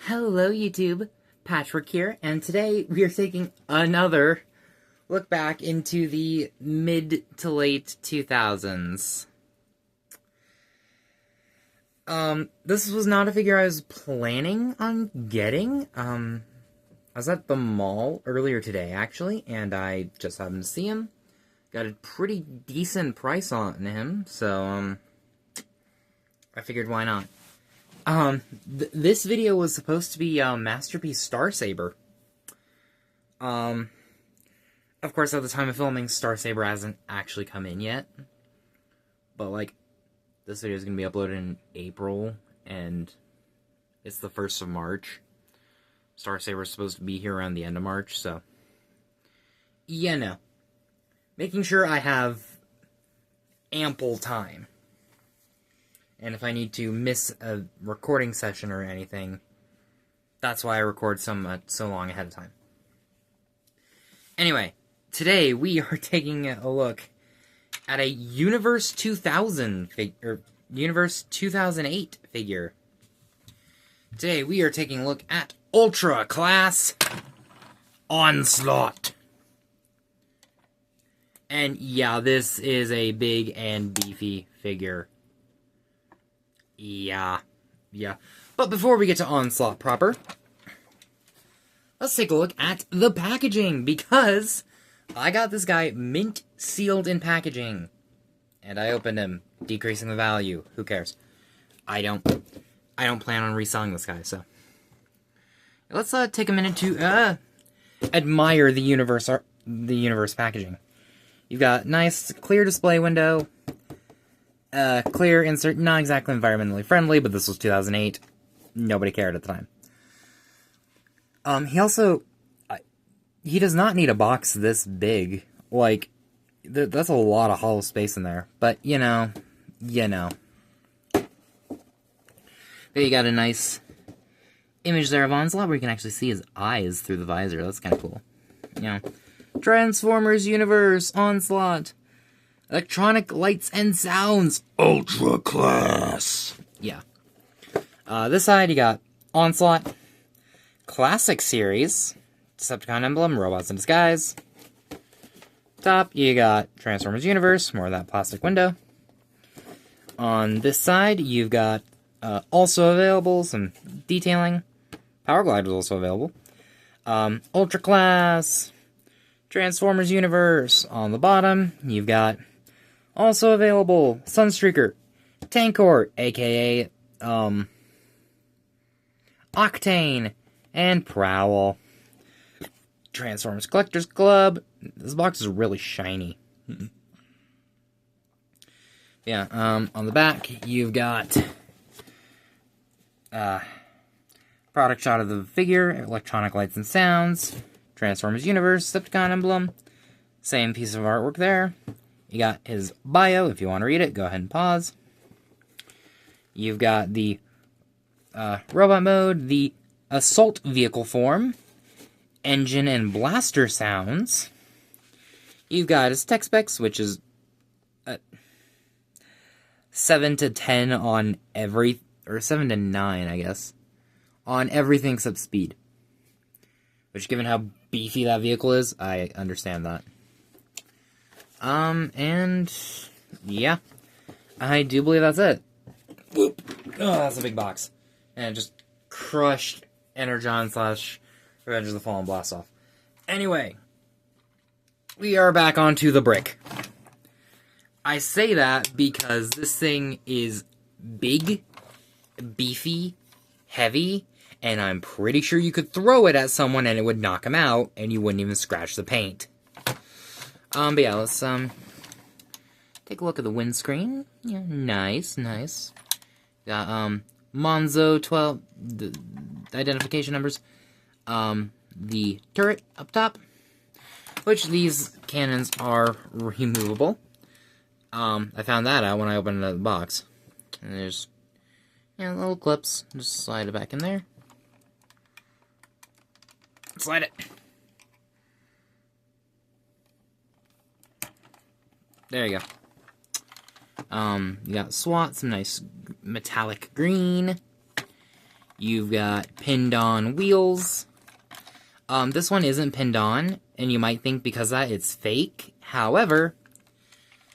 Hello YouTube, Patchwork here, and today we are taking another look back into the mid to late 2000s. This was not a figure I was planning on getting. I was at the mall earlier today, actually, and I just happened to see him. Got a pretty decent price on him, so, I figured why not. This video was supposed to be, Masterpiece Star Saber. Of course, at the time of filming, Star Saber hasn't actually come in yet. But, like, this video is going to be uploaded in April, and it's the 1st of March. Star Saber is supposed to be here around the end of March, so... yeah, no. Making sure I have ample time. And if I need to miss a recording session or anything, that's why I record so long ahead of time. Anyway, today we are taking a look at a Universe 2000 Universe 2008 figure. Today we are taking a look at Ultra Class Onslaught. And yeah, this is a big and beefy figure. Yeah. But before we get to Onslaught proper, let's take a look at the packaging, because I got this guy mint sealed in packaging. And I opened him, decreasing the value. Who cares? I don't plan on reselling this guy, so. Let's take a minute to admire the universe packaging. You've got nice clear display window. Clear insert, not exactly environmentally friendly, but this was 2008. Nobody cared at the time. He also, he does not need a box this big. Like, that's a lot of hollow space in there. But, you know. There you got a nice image there of Onslaught, where you can actually see his eyes through the visor. That's kind of cool. You know, Transformers Universe, Onslaught. Electronic lights and sounds, Ultra Class. Yeah. This side, you got Onslaught, Classic Series, Decepticon Emblem, Robots in Disguise. Top, you got Transformers Universe, more of that plastic window. On this side, you've got also available some detailing. Power Glide was also available. Ultra Class, Transformers Universe. On the bottom, you've got also available Sunstreaker, Tankor, aka Octane, and Prowl. Transformers Collectors Club. This box is really shiny. Yeah, on the back, you've got product shot of the figure, electronic lights and sounds, Transformers Universe, Decepticon Emblem, same piece of artwork there. You got his bio. If you want to read it, go ahead and pause. You've got the robot mode, the assault vehicle form, engine and blaster sounds. You've got his tech specs, which is 7 to 10 on every, or 7 to 9, I guess, on everything except speed. Which, given how beefy that vehicle is, I understand that. And yeah, I do believe that's it. Whoop. Oh, that's a big box. And it just crushed Energon / Revenge of the Fallen Blast off. Anyway, we are back onto the brick. I say that because this thing is big, beefy, heavy, and I'm pretty sure you could throw it at someone and it would knock them out, and you wouldn't even scratch the paint. But yeah, let's, take a look at the windscreen. Yeah, nice. Got, Monzo 12, the identification numbers. The turret up top, which these cannons are removable. I found that out when I opened the box. And there's, little clips. Just slide it back in there. Slide it. There you go. You got SWAT, some nice metallic green. You've got pinned on wheels. This one isn't pinned on, and you might think because of that it's fake. However,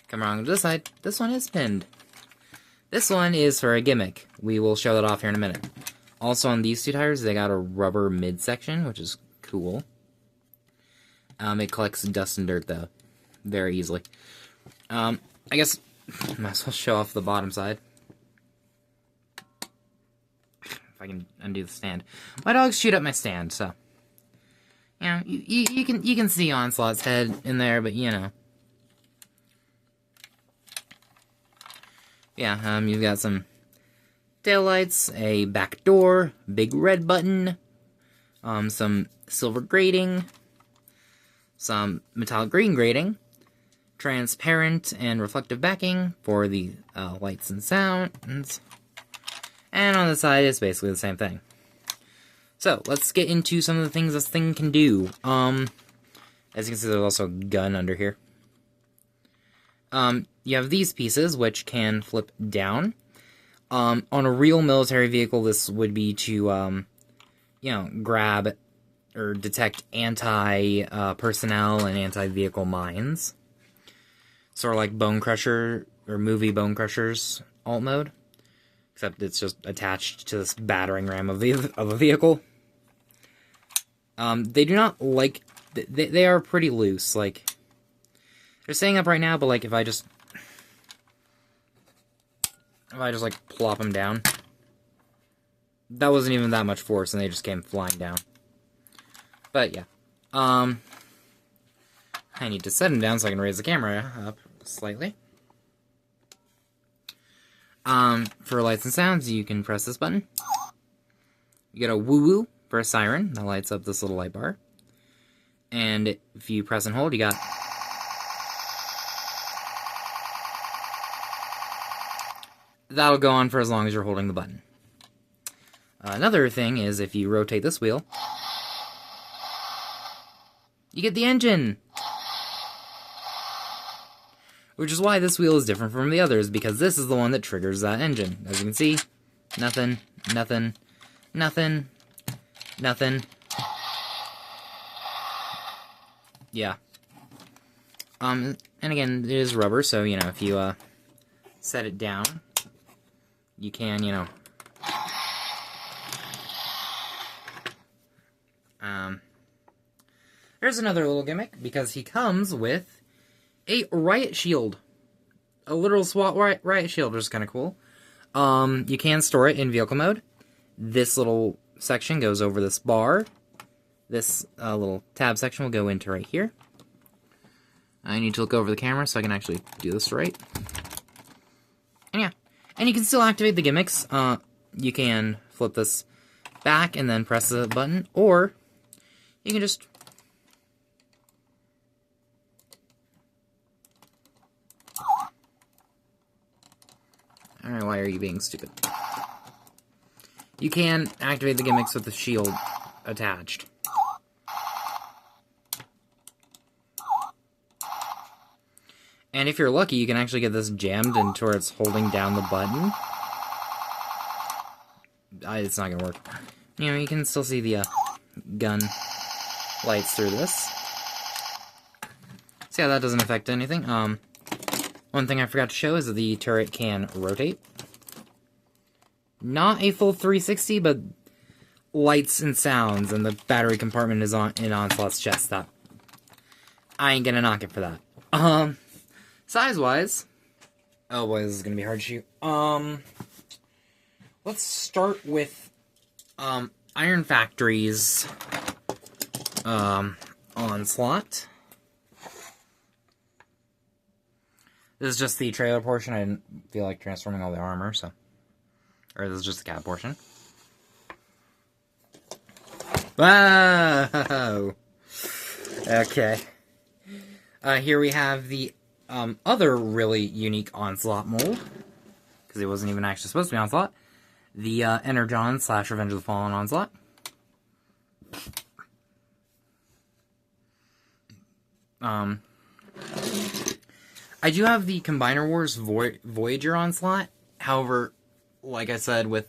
come around to this side, this one is pinned. This one is for a gimmick. We will show that off here in a minute. Also on these two tires, they got a rubber midsection, which is cool. It collects dust and dirt, though, very easily. I guess I might as well show off the bottom side. If I can undo the stand. My dogs shoot up my stand, so you can see Onslaught's head in there, but you know. Yeah, you've got some taillights, a back door, big red button, some silver grating, some metallic green grating, transparent and reflective backing for the lights and sounds, and on the side it's basically the same thing. So, let's get into some of the things this thing can do. As you can see, there's also a gun under here. You have these pieces, which can flip down. On a real military vehicle, this would be to, you know, grab or detect anti-personnel and anti-vehicle mines. Sort of like Bone Crusher, or movie Bone Crusher's alt mode. Except it's just attached to this battering ram of a vehicle. They do not like... They are pretty loose, like... They're staying up right now, but, like, if I just, like, plop them down, that wasn't even that much force, and they just came flying down. But, yeah. I need to set them down so I can raise the camera up slightly. For lights and sounds, you can press this button. You get a woo-woo for a siren that lights up this little light bar. And if you press and hold, you got... That'll go on for as long as you're holding the button. Another thing is if you rotate this wheel, you get the engine! Which is why this wheel is different from the others, because this is the one that triggers that engine. As you can see, nothing, nothing, nothing, nothing. Yeah. And again, it is rubber, so, you know, if you, set it down, you can, you know, there's another little gimmick, because he comes with a riot shield. A literal SWAT riot shield, which is kind of cool. You can store it in vehicle mode. This little section goes over this bar. This little tab section will go into right here. I need to look over the camera so I can actually do this right. And yeah. And you can still activate the gimmicks. You can flip this back and then press the button, or you can just... Alright, why are you being stupid? You can activate the gimmicks with the shield attached. And if you're lucky, you can actually get this jammed into where it's holding down the button. It's not gonna work. You know, you can still see the gun lights through this. So yeah, that doesn't affect anything. One thing I forgot to show is that the turret can rotate. Not a full 360, but lights and sounds, and the battery compartment is in Onslaught's chest. That I ain't gonna knock it for that. Size-wise... Oh boy, this is gonna be hard to shoot. Let's start with, Iron Factory's, Onslaught. This is just the trailer portion. I didn't feel like transforming all the armor, so... Or this is just the cab portion. Whoa! Okay. Here we have the other really unique Onslaught mold, because it wasn't even actually supposed to be Onslaught. The Energon / Revenge of the Fallen Onslaught. I do have the Combiner Wars Voyager Onslaught. However, like I said, with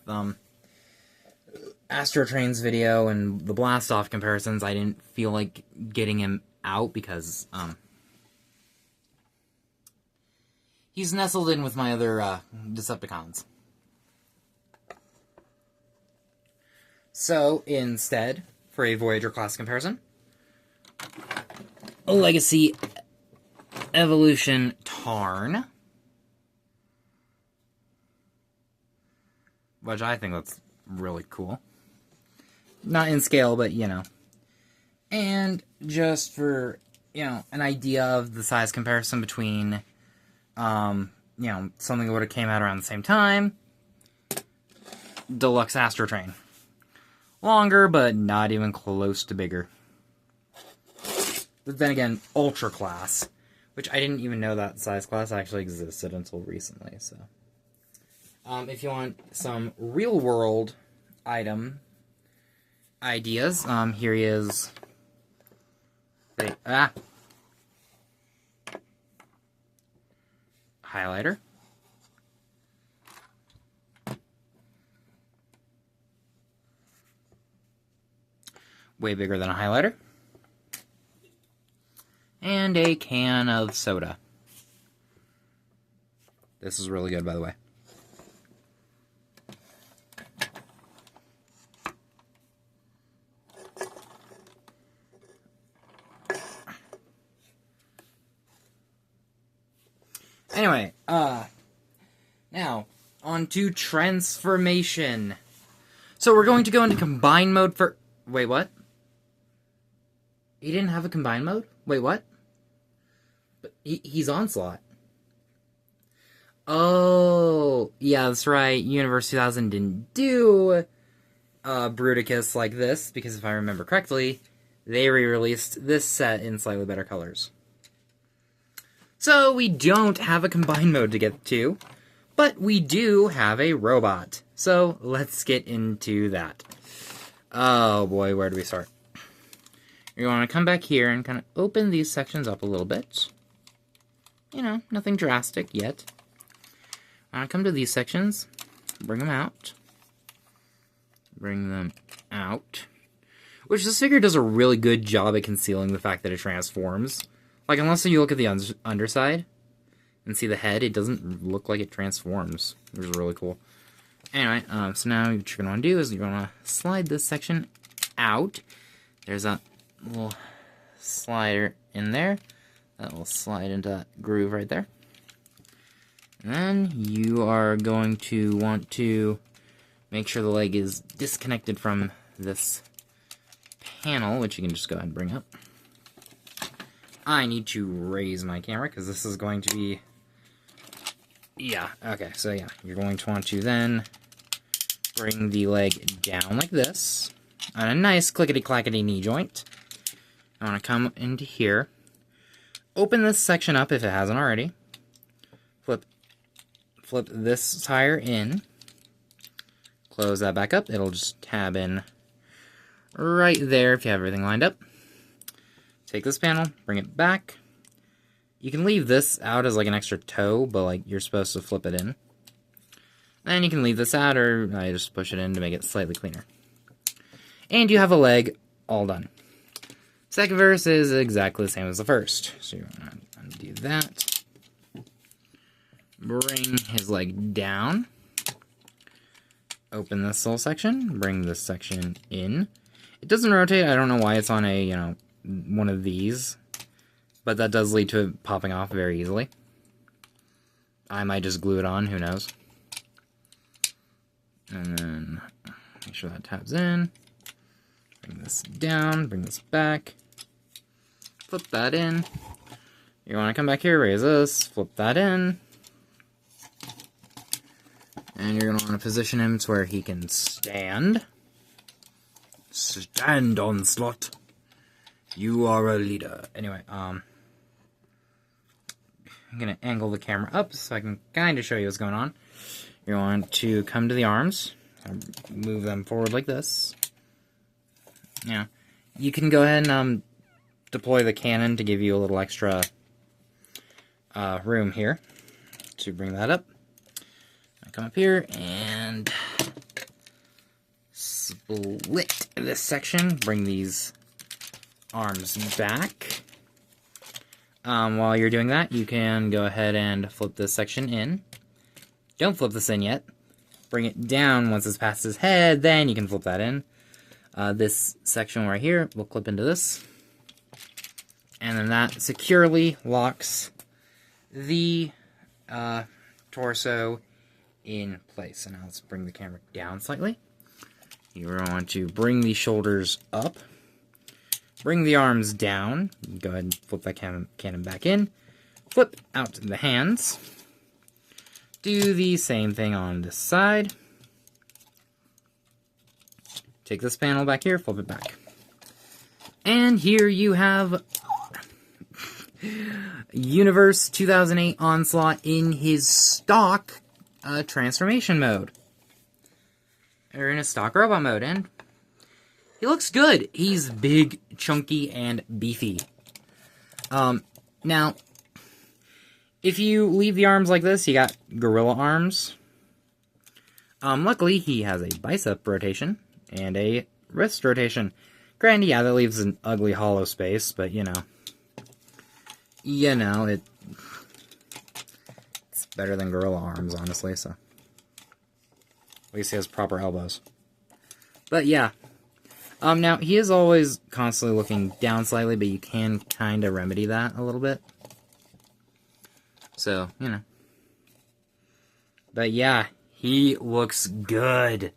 Astro Train's video and the blast off comparisons, I didn't feel like getting him out because he's nestled in with my other Decepticons. So instead, for a Voyager class comparison, a Legacy Evolution Tarn, which I think that's really cool. Not in scale, but, you know. And just for, you know, an idea of the size comparison between, you know, something that would have came out around the same time, Deluxe Astro Train. Longer, but not even close to bigger. But then again, Ultra Class, which I didn't even know that size class actually existed until recently, so. If you want some real-world item ideas, here he is. Highlighter. Way bigger than a highlighter. And a can of soda. This is really good, by the way. Anyway, now, on to transformation. So we're going to go into combine mode for... Wait, what? He didn't have a combine mode? Wait, what? But he's Onslaught. Oh, yeah, that's right. Universe 2000 didn't do Bruticus like this, because if I remember correctly, they re-released this set in slightly better colors. So we don't have a combine mode to get to, but we do have a robot. So let's get into that. Oh boy, where do we start? You're going to come back here and kind of open these sections up a little bit. You know, nothing drastic yet. I'm going to come to these sections, bring them out. Bring them out. Which this figure does a really good job at concealing the fact that it transforms. Like, unless you look at the underside and see the head, it doesn't look like it transforms, which is really cool. Anyway, so now what you're going to want to do is you're going to slide this section out. There's a little slider in there. That will slide into that groove right there. And then you are going to want to make sure the leg is disconnected from this panel, which you can just go ahead and bring up. I need to raise my camera because this is going to be... Yeah, okay, so yeah, you're going to want to then bring the leg down like this on a nice clickety-clackety knee joint. I want to come into here, open this section up if it hasn't already, flip this tire in, close that back up, it'll just tab in right there if you have everything lined up. Take this panel, bring it back. You can leave this out as like an extra toe, but like you're supposed to flip it in. Then you can leave this out, or I just push it in to make it slightly cleaner. And you have a leg all done. Second verse is exactly the same as the first. So you're going to undo that. Bring his leg down. Open this little section. Bring this section in. It doesn't rotate. I don't know why it's on a, you know, one of these, but that does lead to it popping off very easily. I might just glue it on, who knows. And then make sure that tabs in. Bring this down, bring this back. Flip that in. You want to come back here, raise this, flip that in. And you're going to want to position him to where he can stand. Stand, Onslaught. You are a leader. Anyway, I'm going to angle the camera up so I can kind of show you what's going on. You want to come to the arms, move them forward like this. Yeah, you can go ahead and deploy the cannon to give you a little extra room here to bring that up. I come up here and split this section, bring these arms back. While you're doing that, you can go ahead and flip this section in. Don't flip this in yet. Bring it down once it's past his head, then you can flip that in. This section right here will clip into this. And then that securely locks the torso in place. And now let's bring the camera down slightly. You want to bring the shoulders up. Bring the arms down. Go ahead and flip that cannon back in. Flip out the hands. Do the same thing on this side. Take this panel back here, flip it back. And here you have Universe 2008 Onslaught in his stock transformation mode. Or in his stock robot mode, and he looks good. He's big, chunky, and beefy. Now, if you leave the arms like this, you got gorilla arms. Luckily, he has a bicep rotation and a wrist rotation. Granted, yeah, that leaves an ugly hollow space, but you know, it's better than gorilla arms, honestly. So, at least he has proper elbows. But yeah. Now, he is always constantly looking down slightly, but you can kind of remedy that a little bit. So, you know. But yeah, he looks good.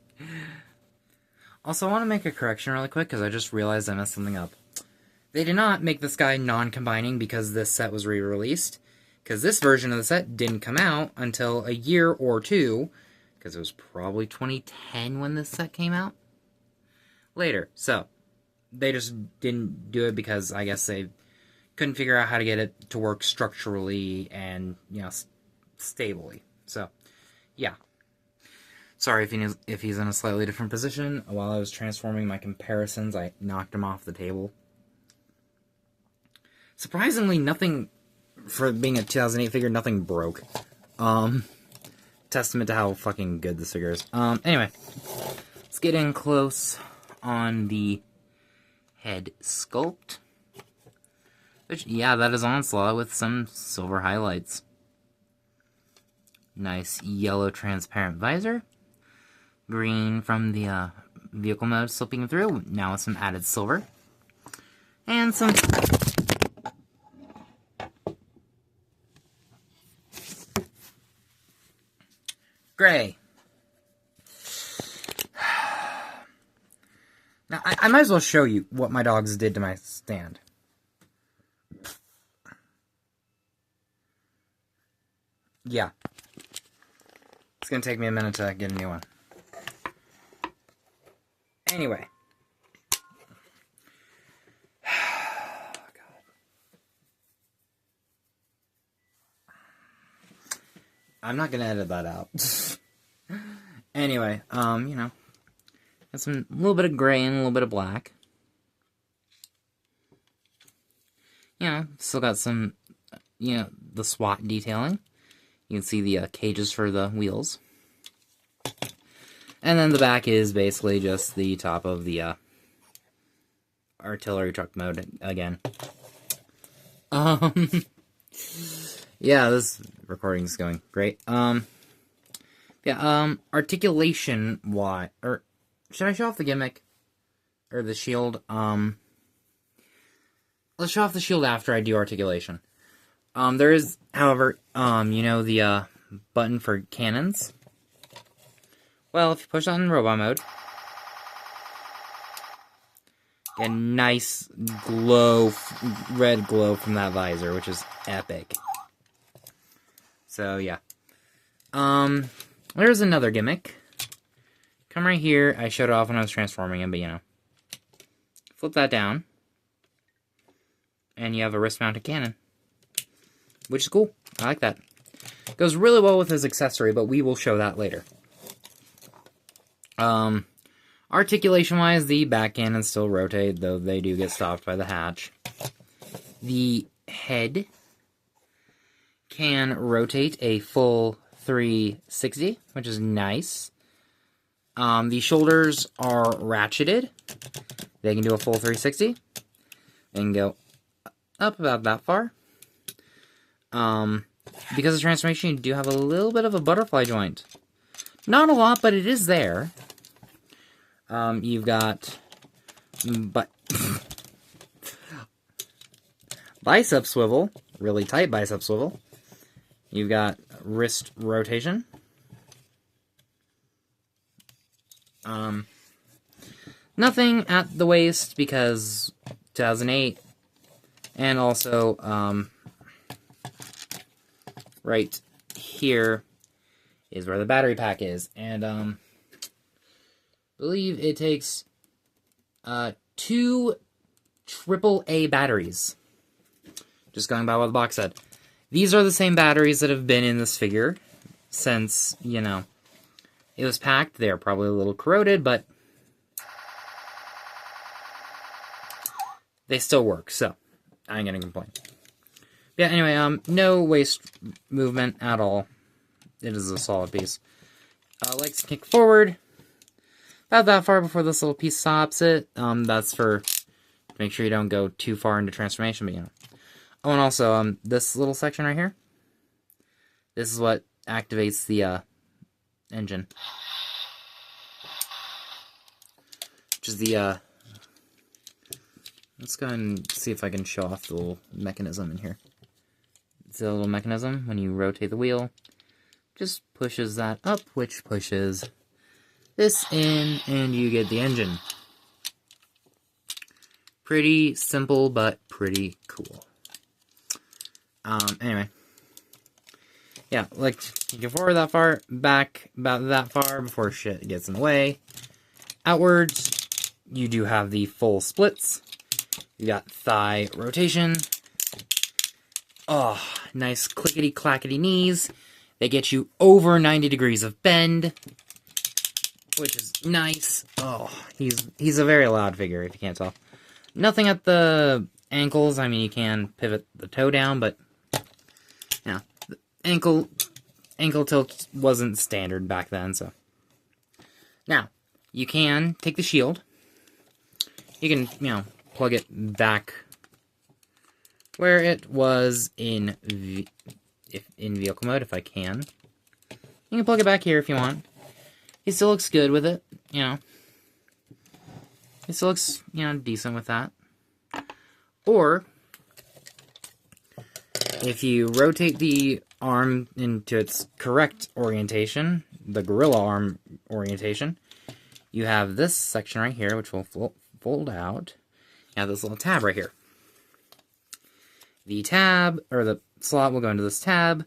Also, I want to make a correction really quick, because I just realized I messed something up. They did not make this guy non-combining because this set was re-released. Because this version of the set didn't come out until a year or two, because it was probably 2010 when this set came out. Later. So, they just didn't do it because I guess they couldn't figure out how to get it to work structurally and, you know, stably. So, yeah. Sorry if he's in a slightly different position. While I was transforming my comparisons, I knocked him off the table. Surprisingly, nothing, for being a 2008 figure, nothing broke. Testament to how fucking good this figure is. Anyway, let's get in close on the head sculpt. Which, yeah, that is Onslaught with some silver highlights. Nice yellow transparent visor. Green from the vehicle mode slipping through. Now with some added silver. And some gray. Now, I might as well show you what my dogs did to my stand. Yeah. It's going to take me a minute to get a new one. Anyway. I'm not going to edit that out. Anyway, you know. Got a little bit of gray and a little bit of black. You know, still got some, you know, the SWAT detailing. You can see the cages for the wheels. And then the back is basically just the top of the artillery truck mode again. Yeah, this recording's going great. Articulation wise, or should I show off the gimmick? Or the shield? Let's show off the shield after I do articulation. There is, however, you know, the button for cannons. Well, if you push on robot mode, get a nice glow, red glow from that visor, which is epic. So, yeah. There's another gimmick. Come right here. I showed it off when I was transforming him, but, you know. Flip that down. And you have a wrist-mounted cannon. Which is cool. I like that. Goes really well with his accessory, but we will show that later. Articulation-wise, the back cannons still rotate, though they do get stopped by the hatch. The head can rotate a full 360, which is nice. The shoulders are ratcheted. They can do a full 360. They can go up about that far. Because of transformation, you do have a little bit of a butterfly joint. Not a lot, but it is there. You've got bicep swivel, really tight bicep swivel. You've got wrist rotation. Nothing at the waist because 2008, and also right here is where the battery pack is, and I believe it takes 2 AAA batteries. Just going by what the box said. These are the same batteries that have been in this figure since, you know, it was packed. They're probably a little corroded, but they still work, so I ain't gonna complain. Yeah, anyway, no waist movement at all. It is a solid piece. Legs kick forward about that far before this little piece stops it. That's for to make sure you don't go too far into transformation, but you know. Oh, and also, this little section right here, this is what activates the engine, which is the let's go ahead and see if I can show off the little mechanism in here. It's a little mechanism. When you rotate the wheel, just pushes that up, which pushes this in, and you get the engine. Pretty simple, but pretty cool. Anyway. Yeah, like, you can forward that far, back about that far before shit gets in the way. Outwards, you do have the full splits. You got thigh rotation. Oh, nice clickety-clackety knees. They get you over 90 degrees of bend, which is nice. Oh, he's a very loud figure, if you can't tell. Nothing at the ankles. I mean, you can pivot the toe down, but yeah, the ankle tilt wasn't standard back then, so. Now, you can take the shield. You can, you know, plug it back where it was in vehicle mode, if I can. You can plug it back here if you want. He still looks good with it, you know. He still looks, you know, decent with that. Or, if you rotate the arm into its correct orientation, the gorilla arm orientation, you have this section right here, which will fold out. You have this little tab right here. The tab, or the slot will go into this tab.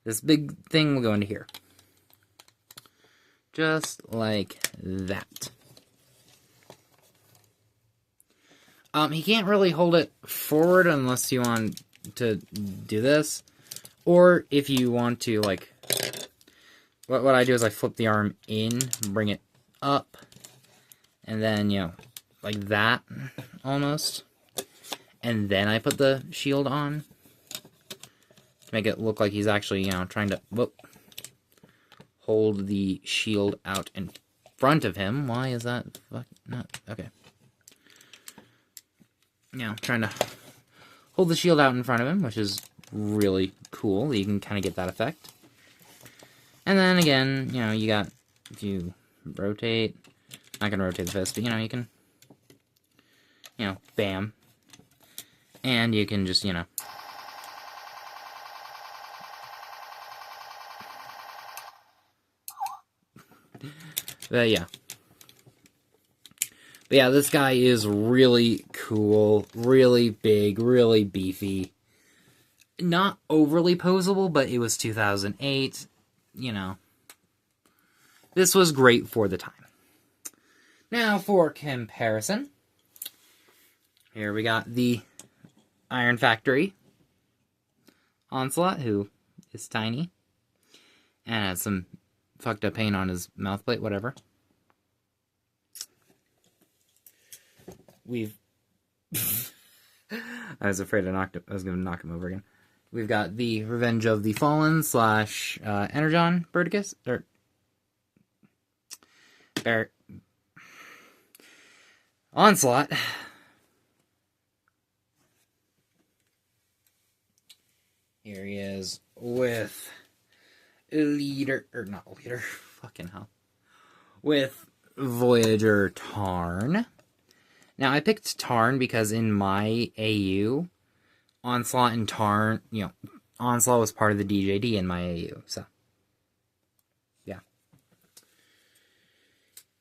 This big thing will go into here. Just like that. He can't really hold it forward unless you want to do this. Or if you want to, like, what I do is I flip the arm in, bring it up, and then, you know, like that, almost. And then I put the shield on to make it look like he's actually, you know, trying to hold the shield out in front of him. Why is that? Not okay. You know, trying to hold the shield out in front of him, which is really cool. You can kind of get that effect. And then again, you know, you got, if you rotate, not gonna rotate the fist, but you know, you can, you know, bam. And you can just, you know, yeah. But yeah, this guy is really cool, really big, really beefy. Not overly posable, but it was 2008, you know. This was great for the time. Now for comparison. Here we got the Iron Factory Onslaught, who is tiny and has some fucked up paint on his mouth plate, whatever. We've I was afraid I was going to knock him over again. We've got the Revenge of the Fallen / Energon Birdicus, or Onslaught. Here he is with leader, or not leader, fucking hell. With Voyager Tarn. Now, I picked Tarn because in my AU, Onslaught and Tarn, Onslaught was part of the DJD in my AU, so. Yeah.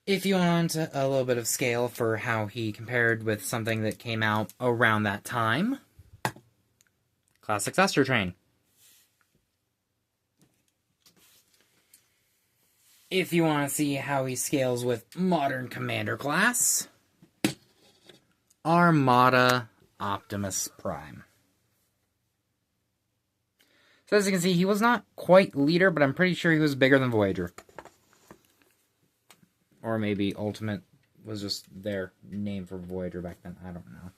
If you want a little bit of scale for how he compared with something that came out around that time, Classic Astro Train. If you want to see how he scales with modern Commander class, Armada Optimus Prime. So as you can see, he was not quite leader, but I'm pretty sure he was bigger than Voyager. Or maybe Ultimate was just their name for Voyager back then. I don't know.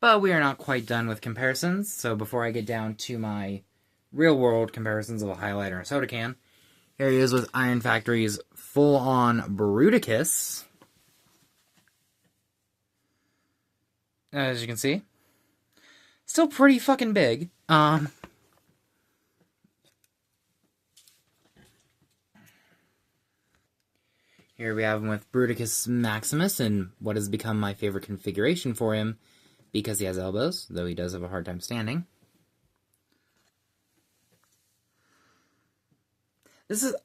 But we are not quite done with comparisons, so before I get down to my real-world comparisons of a highlighter and a soda can, here he is with Iron Factory's full-on Bruticus. As you can see, still pretty fucking big. Here we have him with Bruticus Maximus in what has become my favorite configuration for him because he has elbows, though he does have a hard time standing.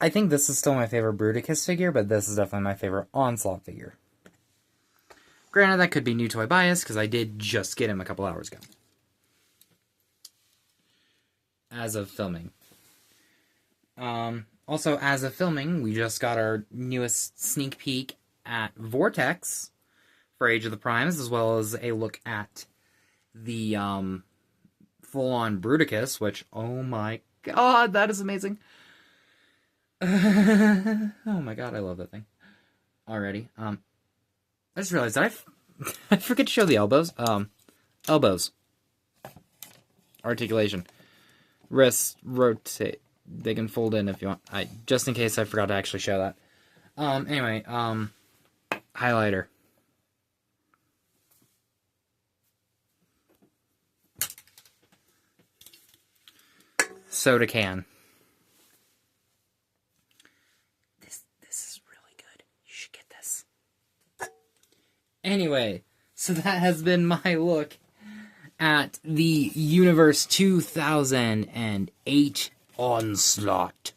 I think this is still my favorite Bruticus figure, but this is definitely my favorite Onslaught figure. Granted, that could be new toy bias, because I did just get him a couple hours ago. As of filming. Also, as of filming, we just got our newest sneak peek at Vortex for Age of the Primes, as well as a look at the full-on Bruticus, which, oh my god, that is amazing. Oh my god, I love that thing. Alrighty, I just realized I forget to show the elbows. Elbows. Articulation. Wrists, rotate. They can fold in if you want. Just in case I forgot to actually show that. Anyway, highlighter. Soda can. This is really good. You should get this. Anyway, so that has been my look at the Universe 2008 Onslaught.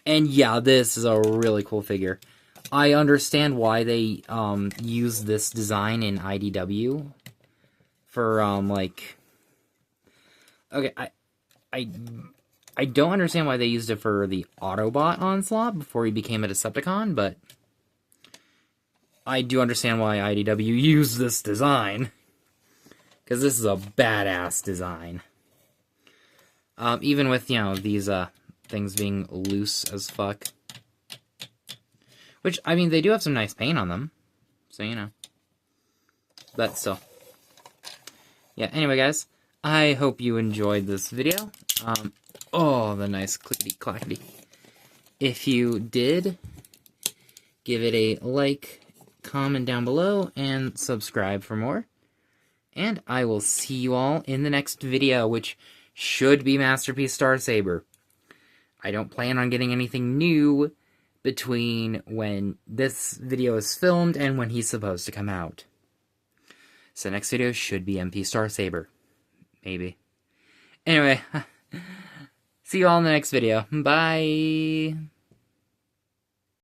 And yeah, this is a really cool figure. I understand why they use this design in IDW for like, okay, I don't understand why they used it for the Autobot Onslaught before he became a Decepticon, but I do understand why IDW used this design, because this is a badass design. Even with, these things being loose as fuck. Which, I mean, they do have some nice paint on them. So, But still. Yeah, anyway, guys. I hope you enjoyed this video. Oh, the nice clickety-clackety. If you did, give it a like, comment down below, and subscribe for more. And I will see you all in the next video, which should be Masterpiece Star Saber. I don't plan on getting anything new between when this video is filmed and when he's supposed to come out. So next video should be MP Star Saber. Maybe. Anyway, see you all in the next video. Bye!